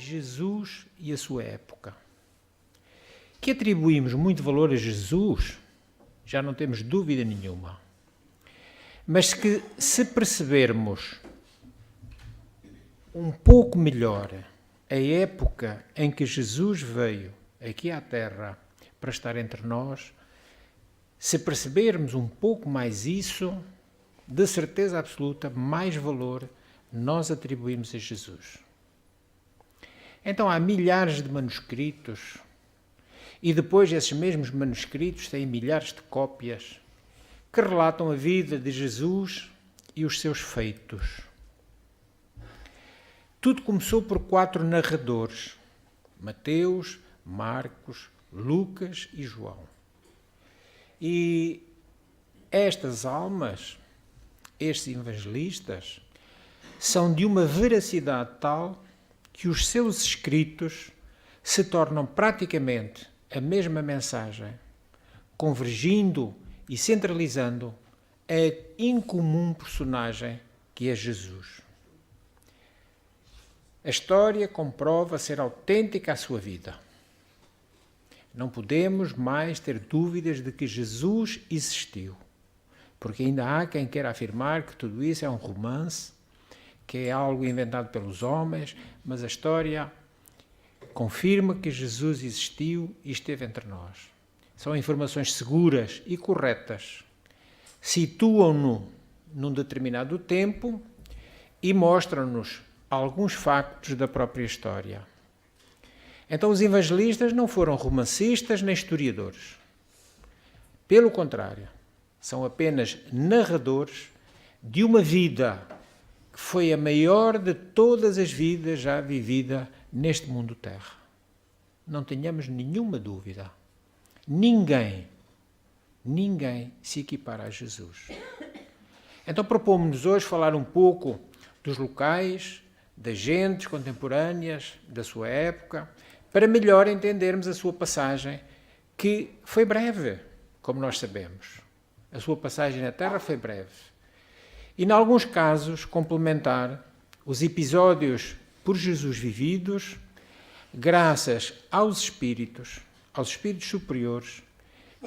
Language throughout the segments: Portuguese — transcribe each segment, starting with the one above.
Jesus e a sua época. Que atribuímos muito valor a Jesus, já não temos dúvida nenhuma. Mas que se percebermos um pouco melhor a época em que Jesus veio aqui à Terra para estar entre nós, se percebermos um pouco mais isso, de certeza absoluta, mais valor nós atribuímos a Jesus. Então há milhares de manuscritos e depois esses mesmos manuscritos têm milhares de cópias que relatam a vida de Jesus e os seus feitos. Tudo começou por 4 narradores: Mateus, Marcos, Lucas e João. E estas almas, estes evangelistas, são de uma veracidade tal que os seus escritos se tornam praticamente a mesma mensagem, convergindo e centralizando a incomum personagem que é Jesus. A história comprova ser autêntica a sua vida. Não podemos mais ter dúvidas de que Jesus existiu, porque ainda há quem queira afirmar que tudo isso é um romance, que é algo inventado pelos homens, mas a história confirma que Jesus existiu e esteve entre nós. São informações seguras e corretas. Situam-no num determinado tempo e mostram-nos alguns factos da própria história. Então os evangelistas não foram romancistas nem historiadores. Pelo contrário, são apenas narradores de uma vida que foi a maior de todas as vidas já vivida neste mundo terra. Não tenhamos nenhuma dúvida. Ninguém se equipara a Jesus. Então propomos-nos hoje falar um pouco dos locais, das gentes contemporâneas, da sua época, para melhor entendermos a sua passagem, que foi breve, como nós sabemos. A sua passagem na Terra foi breve. E, em alguns casos, complementar os episódios por Jesus vividos, graças aos espíritos superiores,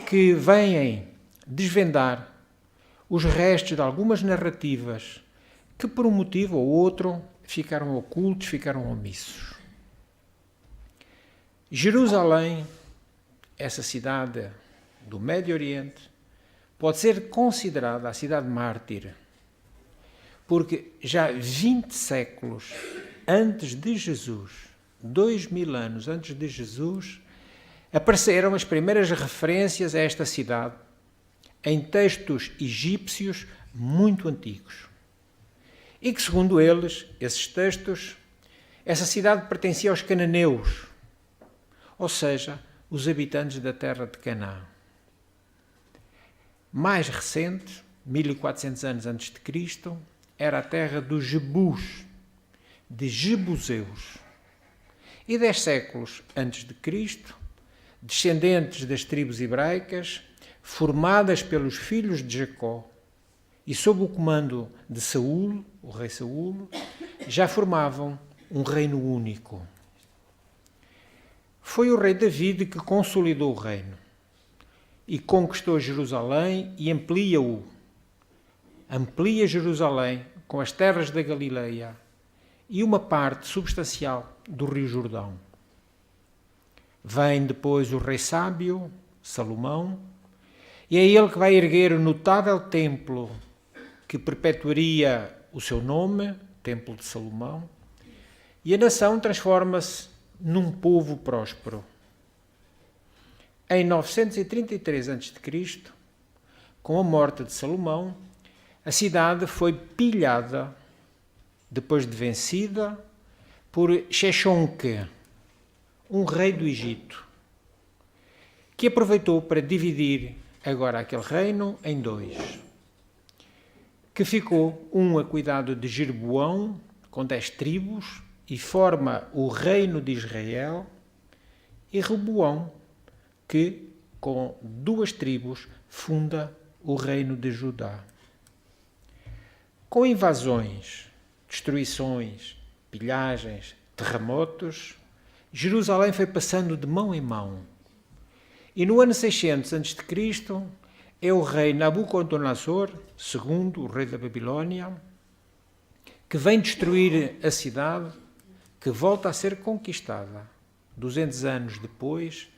que vêm desvendar os restos de algumas narrativas que, por um motivo ou outro, ficaram ocultos, ficaram omissos. Jerusalém, essa cidade do Médio Oriente, pode ser considerada a cidade mártir, porque já 20 séculos antes de Jesus, 2000 anos antes de Jesus, apareceram as primeiras referências a esta cidade em textos egípcios muito antigos. E que, segundo eles, esses textos, essa cidade pertencia aos cananeus, ou seja, os habitantes da terra de Canaã. Mais recente, 1400 anos antes de Cristo, era a terra dos Jebus, de Jebuseus. E 10 séculos antes de Cristo, descendentes das tribos hebraicas, formadas pelos filhos de Jacó, e sob o comando de Saul, o rei Saul, já formavam um reino único. Foi o rei David que consolidou o reino e conquistou Jerusalém e amplia-o. Amplia Jerusalém com as terras da Galileia e uma parte substancial do Rio Jordão. Vem depois o rei sábio, Salomão, e é ele que vai erguer o notável templo que perpetuaria o seu nome, Templo de Salomão, e a nação transforma-se num povo próspero. Em 933 a.C., com a morte de Salomão, a cidade foi pilhada, depois de vencida, por Sheshonque, um rei do Egito, que aproveitou para dividir agora aquele reino em 2, que ficou um a cuidado de Jeroboão, com 10 tribos, e forma o reino de Israel, e Roboão, que, com 2 tribos, funda o reino de Judá. Com invasões, destruições, pilhagens, terremotos, Jerusalém foi passando de mão em mão. E no ano 600 a.C., é o rei Nabucodonosor, segundo o rei da Babilónia, que vem destruir a cidade, que volta a ser conquistada 200 anos depois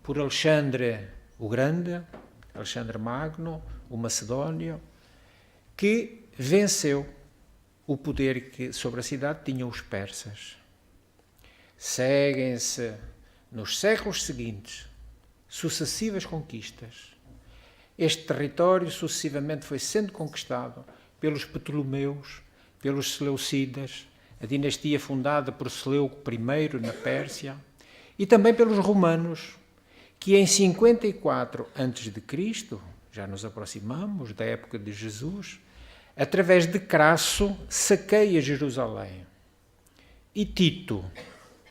por Alexandre o Grande, Alexandre Magno, o Macedónio, que venceu o poder que sobre a cidade tinham os persas. Seguem-se nos séculos seguintes sucessivas conquistas. Este território sucessivamente foi sendo conquistado pelos Ptolomeus, pelos Seleucidas, a dinastia fundada por Seleuco I na Pérsia, e também pelos romanos, que em 54 a.C., já nos aproximamos da época de Jesus, através de Crasso, saqueia Jerusalém. E Tito,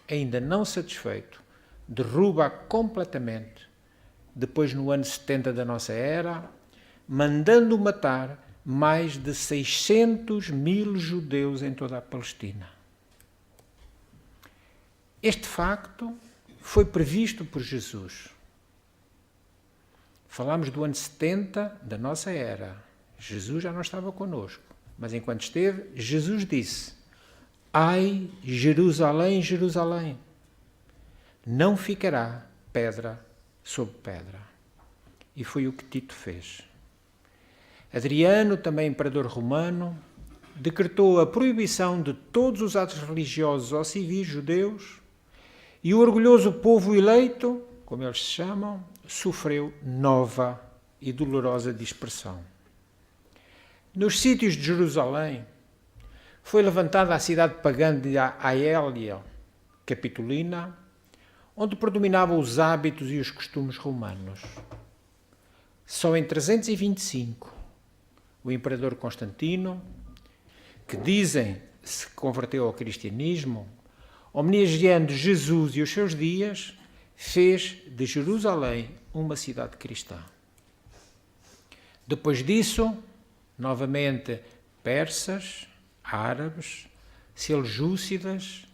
ainda não satisfeito, derruba completamente, depois no ano 70 da nossa era, mandando matar mais de 600.000 judeus em toda a Palestina. Este facto foi previsto por Jesus. Falamos do ano 70 da nossa era. Jesus já não estava connosco, mas enquanto esteve, Jesus disse: ai, Jerusalém, Jerusalém, não ficará pedra sobre pedra. E foi o que Tito fez. Adriano, também imperador romano, decretou a proibição de todos os atos religiosos ou civis judeus, e o orgulhoso povo eleito, como eles se chamam, sofreu nova e dolorosa dispersão. Nos sítios de Jerusalém, foi levantada a cidade pagã de Aélia Capitolina, onde predominavam os hábitos e os costumes romanos. Só em 325, o imperador Constantino, que dizem se converteu ao cristianismo, homenageando Jesus e os seus dias, fez de Jerusalém uma cidade cristã. Depois disso, novamente, persas, árabes, seljúcidas,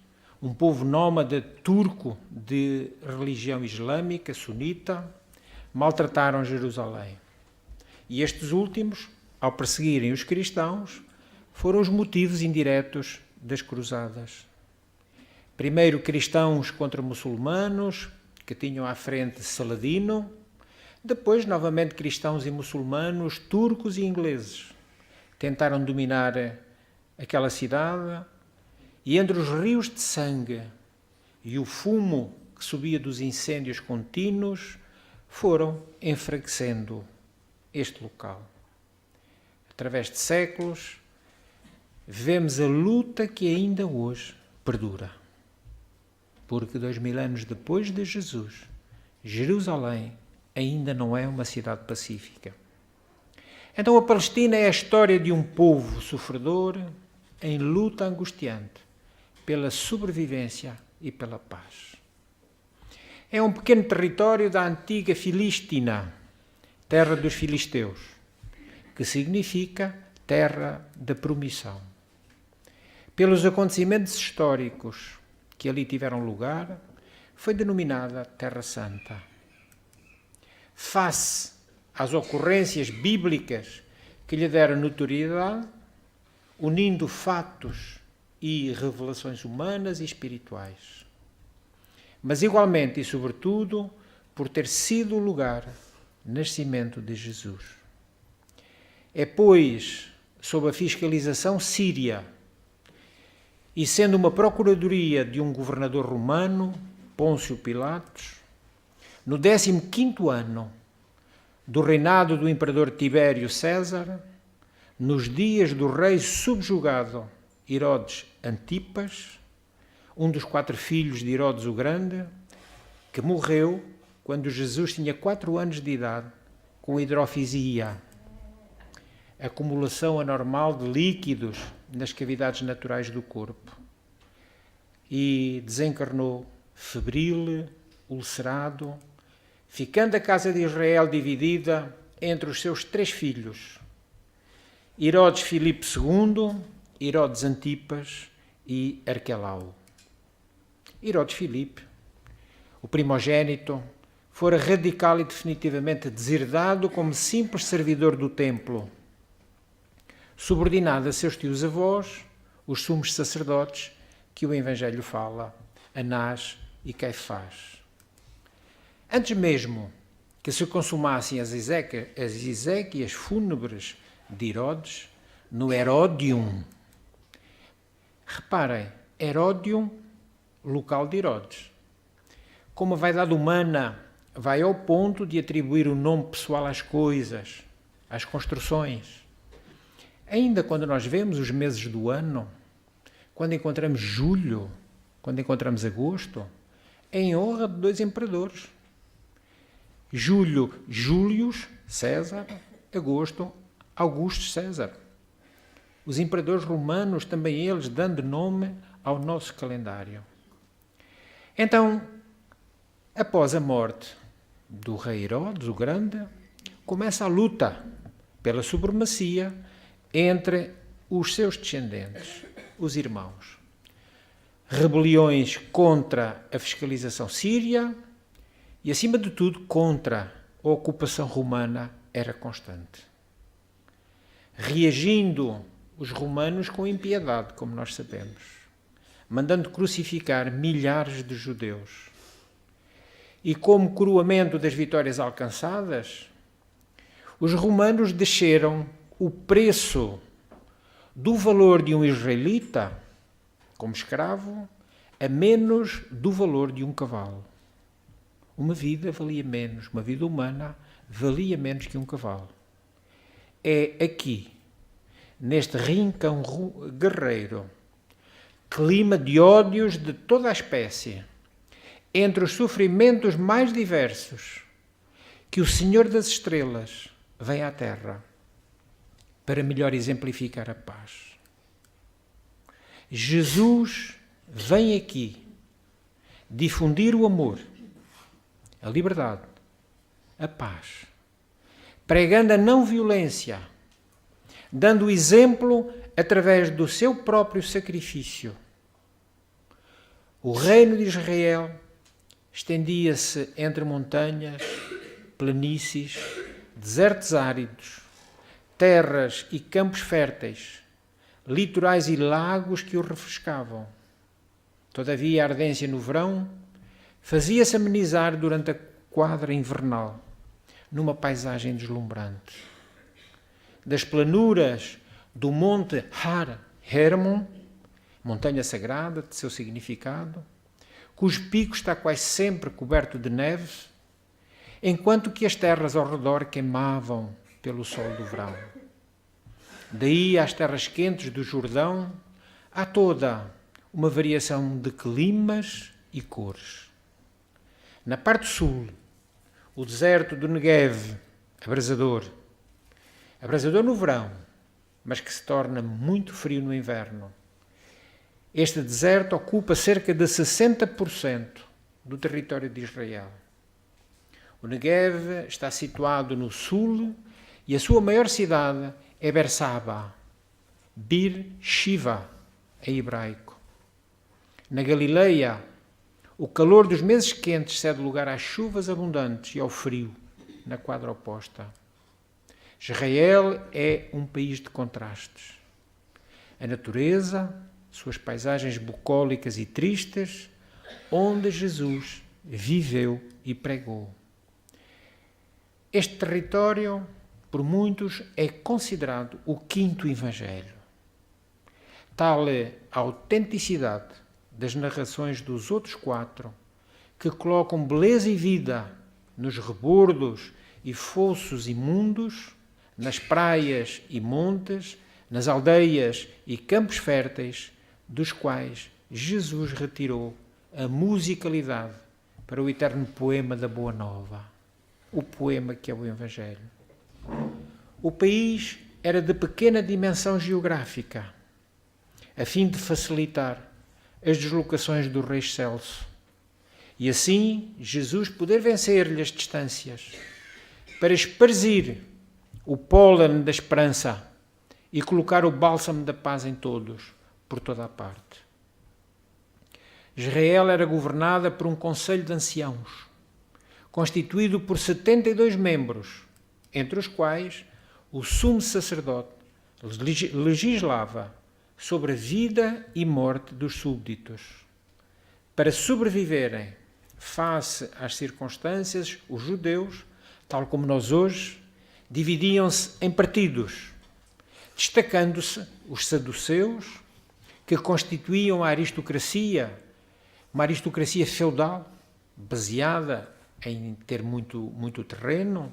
um povo nómada turco de religião islâmica, sunita, maltrataram Jerusalém. E estes últimos, ao perseguirem os cristãos, foram os motivos indiretos das cruzadas. Primeiro cristãos contra muçulmanos, que tinham à frente Saladino, depois novamente cristãos e muçulmanos, turcos e ingleses. Tentaram dominar aquela cidade, e entre os rios de sangue e o fumo que subia dos incêndios contínuos, foram enfraquecendo este local. Através de séculos, vemos a luta que ainda hoje perdura. Porque 2000 anos depois de Jesus, Jerusalém ainda não é uma cidade pacífica. Então a Palestina é a história de um povo sofredor em luta angustiante pela sobrevivência e pela paz. É um pequeno território da antiga Filístina, terra dos filisteus, que significa terra da promissão. Pelos acontecimentos históricos que ali tiveram lugar, foi denominada Terra Santa. Face às ocorrências bíblicas que lhe deram notoriedade, unindo fatos e revelações humanas e espirituais. Mas igualmente e sobretudo por ter sido o lugar de nascimento de Jesus. É, pois, sob a fiscalização síria, e sendo uma procuradoria de um governador romano, Pôncio Pilatos, no 15º ano do reinado do imperador Tibério César, nos dias do rei subjugado Herodes Antipas, um dos 4 filhos de Herodes o Grande, que morreu quando Jesus tinha 4 anos de idade, com hidrofisia, acumulação anormal de líquidos nas cavidades naturais do corpo, e desencarnou febril, ulcerado, ficando a casa de Israel dividida entre os seus 3 filhos, Herodes Filipe II, Herodes Antipas e Arquelau. Herodes Filipe, o primogênito, fora radical e definitivamente deserdado como simples servidor do templo, subordinado a seus tios-avós, os sumos sacerdotes, que o Evangelho fala, Anás e Caifás. Antes mesmo que se consumassem as exéquias fúnebres de Herodes, no Heródium. Reparem, Heródium, local de Herodes. Como a vaidade humana vai ao ponto de atribuir o nome pessoal às coisas, às construções. Ainda quando nós vemos os meses do ano, quando encontramos julho, quando encontramos agosto, é em honra de dois imperadores. Julho, Július César, agosto, Augusto César. Os imperadores romanos, também eles, dando nome ao nosso calendário. Então, após a morte do rei Herodes, o Grande, começa a luta pela supremacia entre os seus descendentes, os irmãos. Rebeliões contra a fiscalização síria e, acima de tudo, contra a ocupação romana era constante. Reagindo os romanos com impiedade, como nós sabemos, mandando crucificar milhares de judeus. E como coroamento das vitórias alcançadas, os romanos desceram o preço do valor de um israelita, como escravo, a menos do valor de um cavalo. Uma vida valia menos, uma vida humana valia menos que um cavalo. É aqui, neste rincão guerreiro, clima de ódios de toda a espécie, entre os sofrimentos mais diversos, que o Senhor das Estrelas vem à Terra para melhor exemplificar a paz. Jesus vem aqui difundir o amor, a liberdade, a paz, pregando a não violência, dando o exemplo através do seu próprio sacrifício. O reino de Israel estendia-se entre montanhas, planícies, desertos áridos, terras e campos férteis, litorais e lagos que o refrescavam. Todavia, a ardência no verão fazia-se amenizar durante a quadra invernal, numa paisagem deslumbrante. Das planuras do monte Har Hermon, montanha sagrada de seu significado, cujo pico está quase sempre coberto de neve, enquanto que as terras ao redor queimavam pelo sol do verão. Daí às terras quentes do Jordão, há toda uma variação de climas e cores. Na parte sul, o deserto do Negev, abrasador no verão, mas que se torna muito frio no inverno. Este deserto ocupa cerca de 60% do território de Israel. O Negev está situado no sul e a sua maior cidade é Bersaba, Bir Shiva, em hebraico. Na Galileia, o calor dos meses quentes cede lugar às chuvas abundantes e ao frio, na quadra oposta. Israel é um país de contrastes. A natureza, suas paisagens bucólicas e tristes, onde Jesus viveu e pregou. Este território, por muitos, é considerado o quinto Evangelho. Tal é a autenticidade das narrações dos outros quatro, que colocam beleza e vida nos rebordos e fossos imundos, nas praias e montes, nas aldeias e campos férteis, dos quais Jesus retirou a musicalidade para o eterno poema da Boa Nova, o poema que é o Evangelho. O país era de pequena dimensão geográfica, a fim de facilitar as deslocações do rei Celso, e assim Jesus poder vencer-lhe as distâncias, para esparzir o pólen da esperança e colocar o bálsamo da paz em todos, por toda a parte. Israel era governada por um conselho de anciãos, constituído por 72 membros, entre os quais o sumo sacerdote legislava sobre a vida e morte dos súbditos. Para sobreviverem face às circunstâncias, os judeus, tal como nós hoje, dividiam-se em partidos, destacando-se os saduceus, que constituíam a aristocracia, uma aristocracia feudal, baseada em ter muito terreno,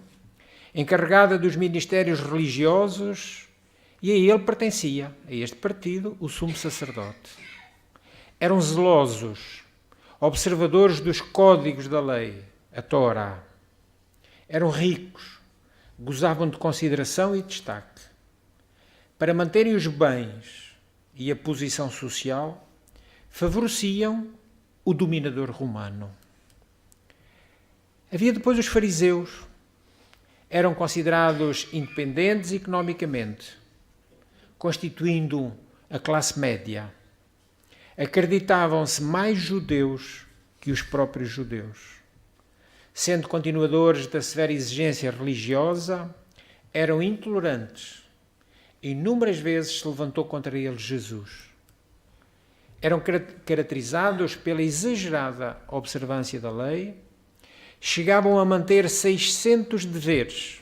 encarregada dos ministérios religiosos, e a ele pertencia, a este partido, o sumo sacerdote. Eram zelosos, observadores dos códigos da lei, a Torá. Eram ricos, gozavam de consideração e destaque. Para manterem os bens e a posição social, favoreciam o dominador romano. Havia depois os fariseus. Eram considerados independentes economicamente, constituindo a classe média. Acreditavam-se mais judeus que os próprios judeus. Sendo continuadores da severa exigência religiosa, eram intolerantes. Inúmeras vezes se levantou contra eles Jesus. Eram caracterizados pela exagerada observância da lei, chegavam a manter 600 deveres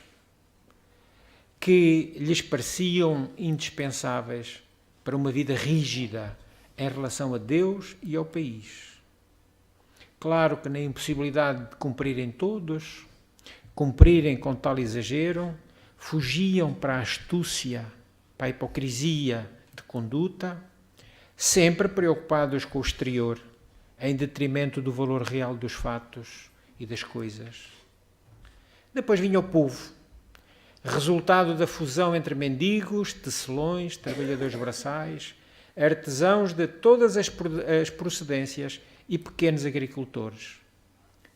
que lhes pareciam indispensáveis para uma vida rígida em relação a Deus e ao país. Claro que na impossibilidade de cumprirem todos, cumprirem com tal exagero, fugiam para a astúcia, para a hipocrisia de conduta, sempre preocupados com o exterior, em detrimento do valor real dos fatos e das coisas. Depois vinha o povo, resultado da fusão entre mendigos, tecelões, trabalhadores braçais, artesãos de todas as procedências e pequenos agricultores.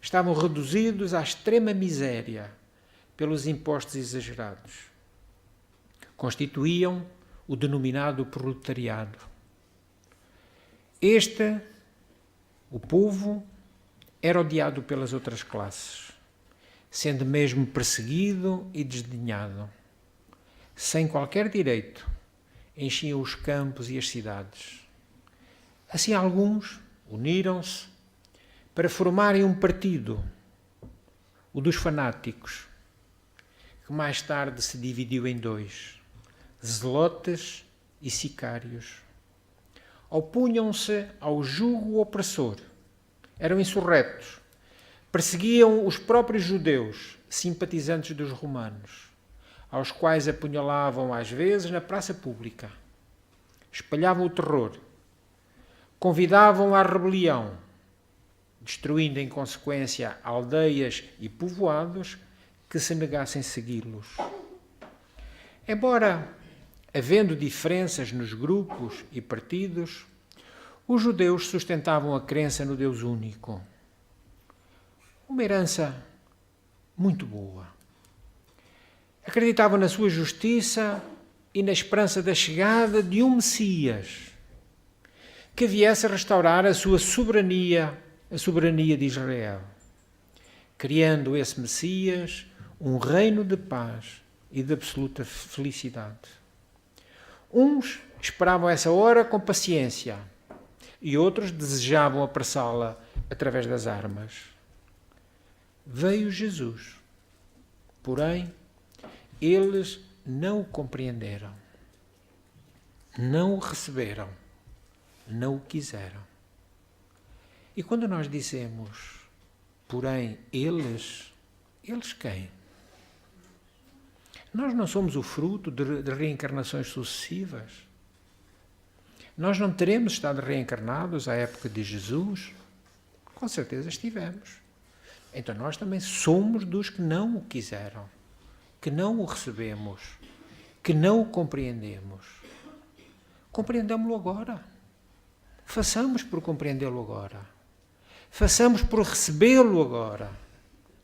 Estavam reduzidos à extrema miséria pelos impostos exagerados. Constituíam o denominado proletariado. O povo, era odiado pelas outras classes, sendo mesmo perseguido e desdenhado. Sem qualquer direito, enchiam os campos e as cidades. Assim, alguns uniram-se para formarem um partido, o dos fanáticos, que mais tarde se dividiu em dois, zelotes e sicários. Opunham-se ao jugo opressor, eram insurretos, perseguiam os próprios judeus, simpatizantes dos romanos, aos quais apunhalavam às vezes na praça pública. Espalhavam o terror, convidavam à rebelião, destruindo em consequência aldeias e povoados que se negassem segui-los. Embora havendo diferenças nos grupos e partidos, os judeus sustentavam a crença no Deus único. Uma herança muito boa. Acreditavam na sua justiça e na esperança da chegada de um Messias que viesse a restaurar a sua soberania, a soberania de Israel, criando esse Messias um reino de paz e de absoluta felicidade. Uns esperavam essa hora com paciência e outros desejavam apressá-la através das armas. Veio Jesus, porém, eles não o compreenderam, não o receberam, não o quiseram. E quando nós dizemos, porém, eles quem? Nós não somos o fruto de reencarnações sucessivas? Nós não teremos estado reencarnados à época de Jesus? Com certeza estivemos. Então nós também somos dos que não o quiseram, que não o recebemos, que não o compreendemos. Compreendamos-lo agora. Façamos por compreendê-lo agora. Façamos por recebê-lo agora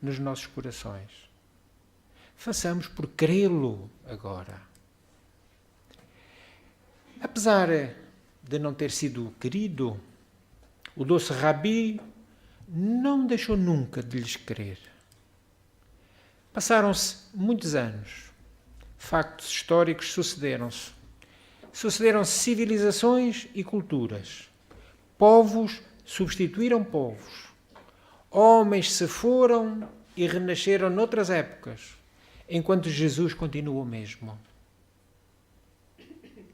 nos nossos corações. Façamos por crê-lo agora. Apesar de não ter sido querido, O doce Rabi não deixou nunca de lhes querer. Passaram-se muitos anos. Factos históricos sucederam-se. Sucederam-se civilizações e culturas. Povos substituíram povos. Homens se foram e renasceram noutras épocas, enquanto Jesus continua o mesmo.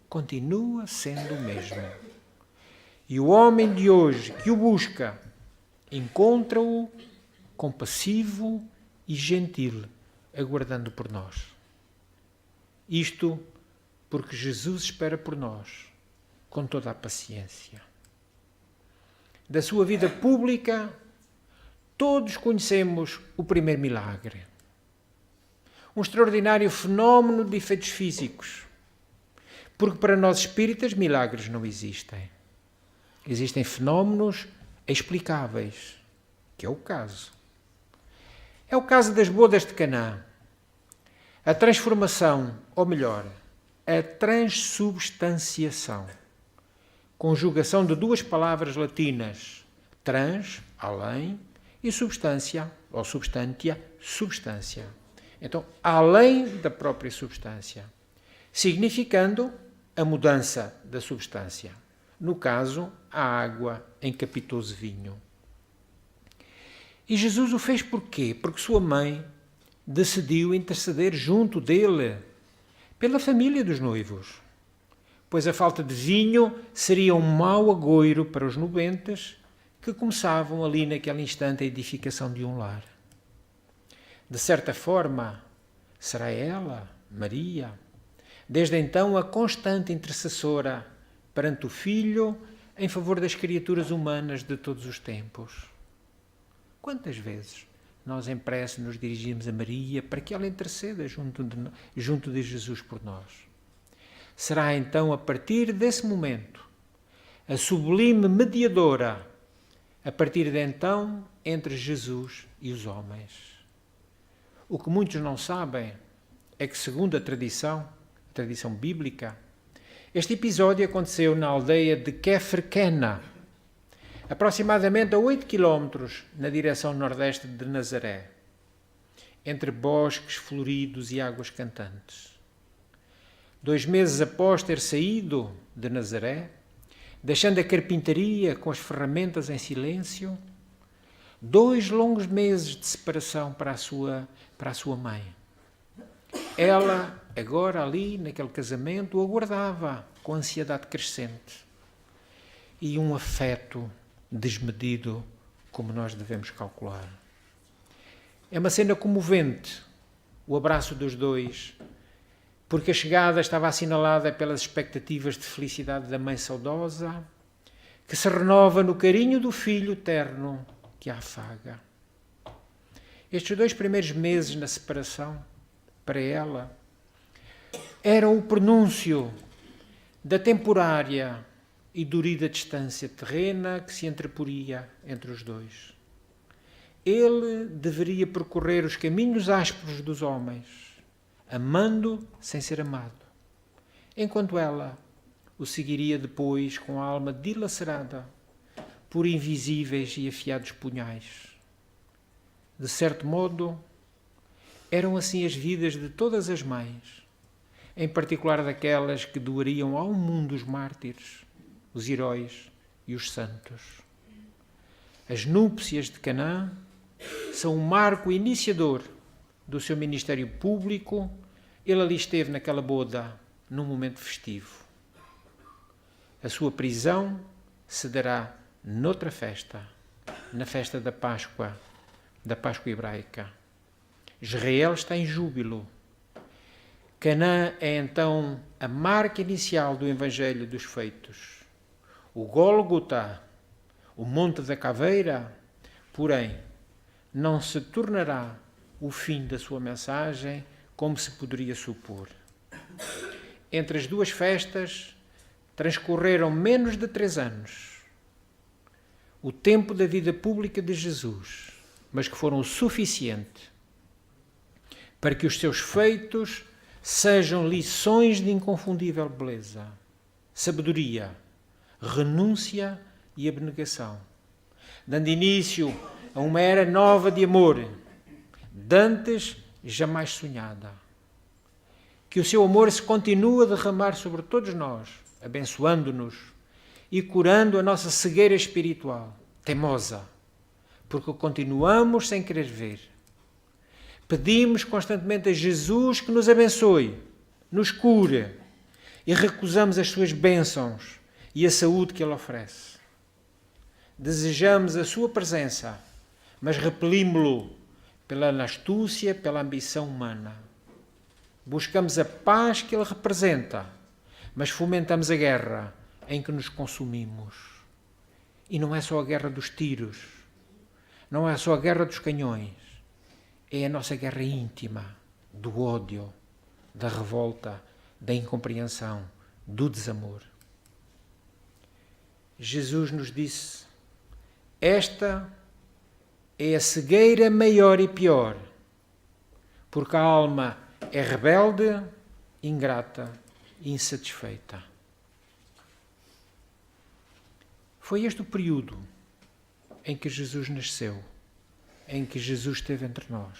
Continua sendo o mesmo. E o homem de hoje que o busca, encontra-o compassivo e gentil, aguardando por nós. Isto porque Jesus espera por nós, com toda a paciência. Da sua vida pública, todos conhecemos o primeiro milagre. Um extraordinário fenómeno de efeitos físicos. Porque para nós espíritas, milagres não existem. Existem fenómenos explicáveis, que é o caso. É o caso das bodas de Caná. A transformação, ou melhor, a transubstanciação. Conjugação de duas palavras latinas, trans, além, e substância, ou substantia, substância. Então, além da própria substância, significando a mudança da substância. No caso, a água em capitoso vinho. E Jesus o fez por quê? Porque sua mãe decidiu interceder junto dele, pela família dos noivos. Pois a falta de vinho seria um mau agouro para os nubentes que começavam ali naquele instante a edificação de um lar. De certa forma, será ela, Maria, desde então a constante intercessora perante o Filho em favor das criaturas humanas de todos os tempos. Quantas vezes nós em prece nos dirigimos a Maria para que ela interceda junto de Jesus por nós? Será então a partir desse momento a sublime mediadora, a partir de então, entre Jesus e os homens. O que muitos não sabem é que, segundo a tradição bíblica, este episódio aconteceu na aldeia de Kefrkena, aproximadamente a 8 km na direção nordeste de Nazaré, entre bosques floridos e águas cantantes. 2 meses após ter saído de Nazaré, deixando a carpintaria com as ferramentas em silêncio, 2 longos meses de separação para a sua mãe. Ela, agora ali, naquele casamento, o aguardava com ansiedade crescente e um afeto desmedido, como nós devemos calcular. É uma cena comovente, o abraço dos dois, porque a chegada estava assinalada pelas expectativas de felicidade da mãe saudosa, que se renova no carinho do filho terno que a afaga. Estes 2 primeiros meses na separação, para ela, eram o prenúncio da temporária e dorida distância terrena que se entreporia entre os dois. Ele deveria percorrer os caminhos ásperos dos homens, amando sem ser amado, enquanto ela o seguiria depois com a alma dilacerada por invisíveis e afiados punhais. De certo modo, eram assim as vidas de todas as mães, em particular daquelas que doariam ao mundo os mártires, os heróis e os santos. As núpcias de Canaã são um marco iniciador do seu ministério público. Ele ali esteve naquela boda, num momento festivo. A sua prisão se dará noutra festa, na festa da Páscoa hebraica. Israel está em júbilo. Canaã é então a marca inicial do Evangelho dos Feitos. O Gólgota, o Monte da Caveira, porém, não se tornará o fim da sua mensagem, como se poderia supor. Entre as 2 festas transcorreram menos de 3 anos. O tempo da vida pública de Jesus, mas que foram o suficiente para que os seus feitos sejam lições de inconfundível beleza, sabedoria, renúncia, e abnegação, dando início a uma era nova de amor, dantes jamais sonhada. Que o seu amor se continue a derramar sobre todos nós, abençoando-nos e curando a nossa cegueira espiritual, teimosa, porque continuamos sem querer ver. Pedimos constantemente a Jesus que nos abençoe, nos cure e recusamos as suas bênçãos e a saúde que Ele oferece. Desejamos a sua presença, mas repelimos-lo pela astúcia, pela ambição humana. Buscamos a paz que Ele representa, mas fomentamos a guerra em que nos consumimos. E não é só a guerra dos tiros, não é só a guerra dos canhões, é a nossa guerra íntima, do ódio, da revolta, da incompreensão, do desamor. Jesus nos disse: esta é a cegueira maior e pior, porque a alma é rebelde, ingrata e insatisfeita. Foi este o período em que Jesus nasceu, em que Jesus esteve entre nós.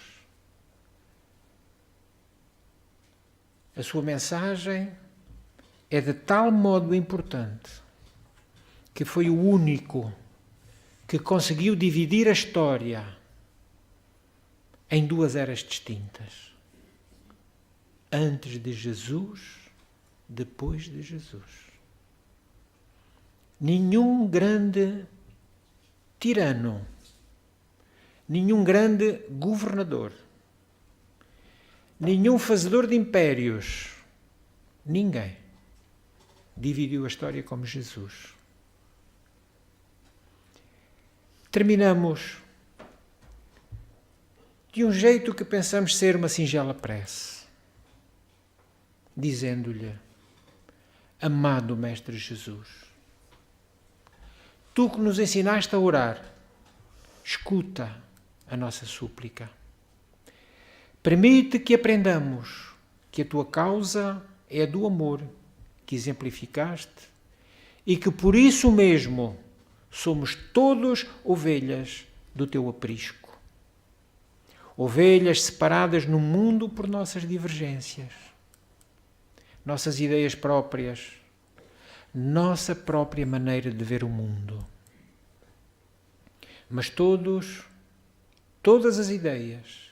A sua mensagem é de tal modo importante que foi o único que conseguiu dividir a história em duas eras distintas. Antes de Jesus, depois de Jesus. Nenhum grande tirano, nenhum grande governador, nenhum fazedor de impérios, ninguém dividiu a história como Jesus. Terminamos de um jeito que pensamos ser uma singela prece, dizendo-lhe: amado Mestre Jesus, tu que nos ensinaste a orar, escuta a nossa súplica. Permite que aprendamos que a tua causa é a do amor que exemplificaste e que por isso mesmo somos todos ovelhas do teu aprisco. Ovelhas separadas no mundo por nossas divergências, nossas ideias próprias, nossa própria maneira de ver o mundo. Mas todas as ideias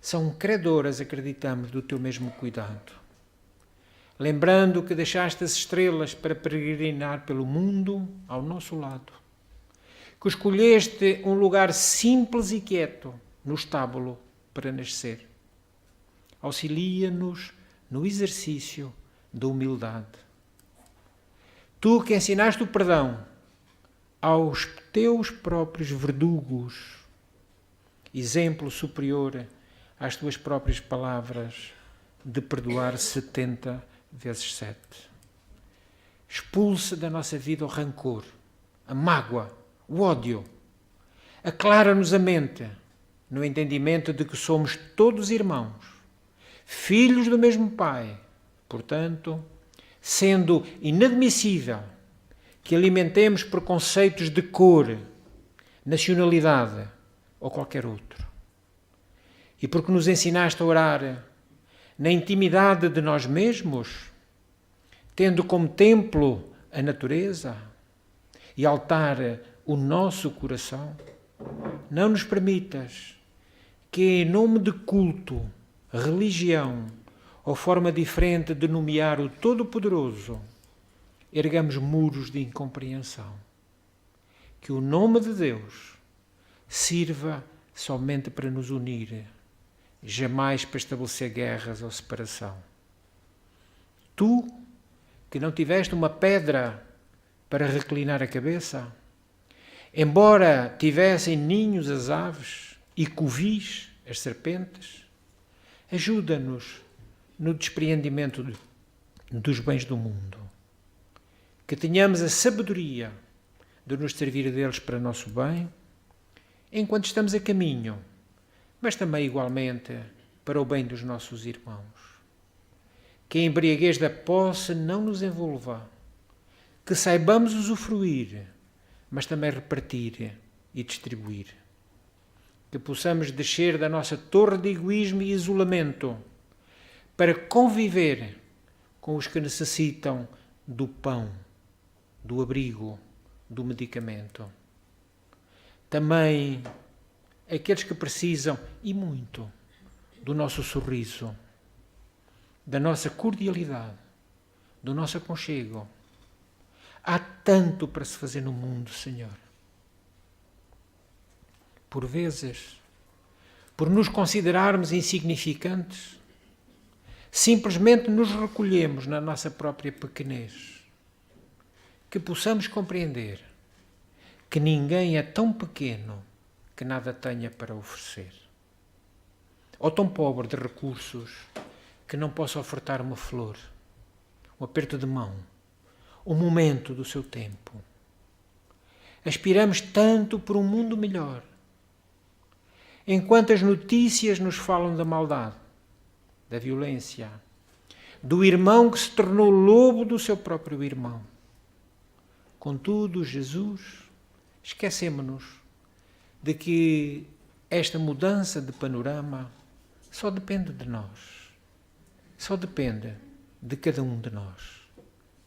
são credoras, acreditamos, do teu mesmo cuidado. Lembrando que deixaste as estrelas para peregrinar pelo mundo ao nosso lado. Que escolheste um lugar simples e quieto no estábulo para nascer. Auxilia-nos no exercício da humildade. Tu que ensinaste o perdão aos teus próprios verdugos, exemplo superior às tuas próprias palavras de perdoar 70 vezes 7. Expulsa da nossa vida o rancor, a mágoa, o ódio. Aclara-nos a mente no entendimento de que somos todos irmãos, filhos do mesmo Pai. Portanto, sendo inadmissível que alimentemos preconceitos de cor, nacionalidade ou qualquer outro. E porque nos ensinaste a orar na intimidade de nós mesmos, tendo como templo a natureza e altar o nosso coração, não nos permitas que, em nome de culto, religião ou forma diferente de nomear o Todo-Poderoso, ergamos muros de incompreensão. Que o nome de Deus sirva somente para nos unir, jamais para estabelecer guerras ou separação. Tu, que não tiveste uma pedra para reclinar a cabeça, embora tivessem ninhos as aves e covis as serpentes, ajuda-nos no despreendimento dos bens do mundo. Que tenhamos a sabedoria de nos servir deles para nosso bem, enquanto estamos a caminho, mas também igualmente para o bem dos nossos irmãos. Que a embriaguez da posse não nos envolva, que saibamos usufruir mas também repartir e distribuir. Que possamos descer da nossa torre de egoísmo e isolamento para conviver com os que necessitam do pão, do abrigo, do medicamento. Também aqueles que precisam, e muito, do nosso sorriso, da nossa cordialidade, do nosso aconchego. Há tanto para se fazer no mundo, Senhor. Por vezes, por nos considerarmos insignificantes, simplesmente nos recolhemos na nossa própria pequenez. Que possamos compreender que ninguém é tão pequeno que nada tenha para oferecer, ou tão pobre de recursos que não possa ofertar uma flor, um aperto de mão, um momento do seu tempo. Aspiramos tanto por um mundo melhor, enquanto as notícias nos falam da maldade, da violência, do irmão que se tornou lobo do seu próprio irmão. Contudo, Jesus, esquecemos-nos de que esta mudança de panorama só depende de nós. Só depende de cada um de nós.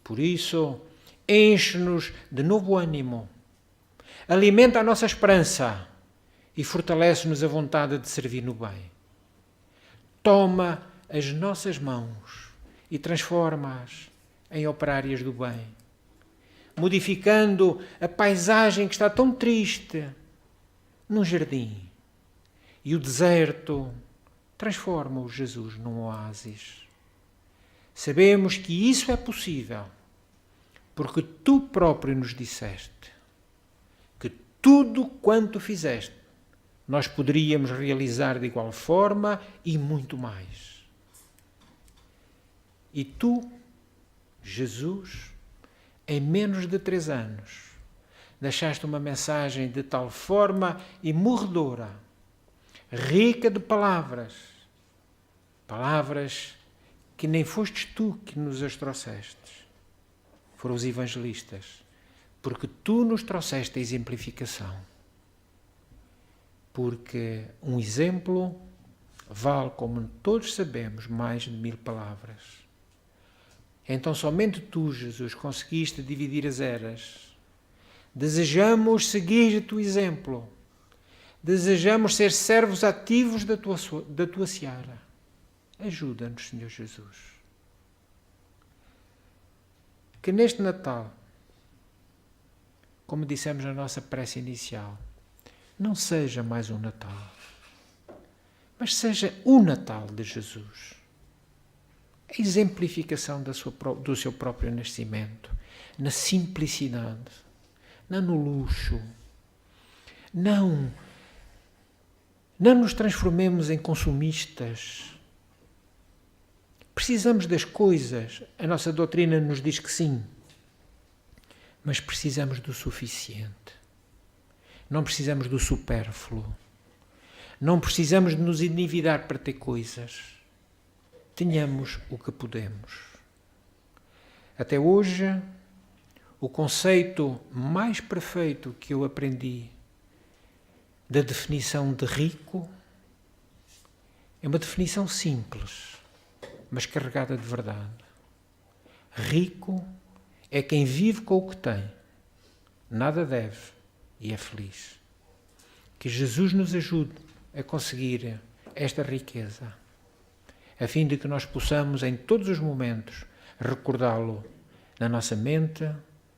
Por isso, enche-nos de novo ânimo, alimenta a nossa esperança e fortalece-nos a vontade de servir no bem. Toma as nossas mãos e transforma-as em operárias do bem, modificando a paisagem que está tão triste num jardim. E o deserto transforma-o, Jesus, num oásis. Sabemos que isso é possível, porque tu próprio nos disseste que tudo quanto fizeste nós poderíamos realizar de igual forma e muito mais. E tu, Jesus, em menos de 3 anos, deixaste uma mensagem de tal forma imorredora, rica de palavras, palavras que nem fostes tu que nos as trouxestes, foram os evangelistas, porque tu nos trouxeste a exemplificação. Porque um exemplo vale, como todos sabemos, mais de 1000 palavras. Então somente tu, Jesus, conseguiste dividir as eras. Desejamos seguir o teu exemplo. Desejamos ser servos ativos da tua seara. Ajuda-nos, Senhor Jesus. Que neste Natal, como dissemos na nossa prece inicial, não seja mais um Natal, mas seja o Natal de Jesus. A exemplificação do seu próprio nascimento, na simplicidade, não no luxo. Não nos transformemos em consumistas. Precisamos das coisas. A nossa doutrina nos diz que sim, mas precisamos do suficiente. Não precisamos do supérfluo. Não precisamos de nos endividar para ter coisas. Tenhamos o que podemos. Até hoje, o conceito mais perfeito que eu aprendi da definição de rico é uma definição simples, mas carregada de verdade. Rico é quem vive com o que tem, nada deve e é feliz. Que Jesus nos ajude a conseguir esta riqueza, a fim de que nós possamos em todos os momentos recordá-lo na nossa mente,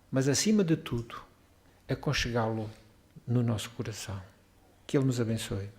mas acima de tudo, aconchegá-lo no nosso coração. Que Ele nos abençoe.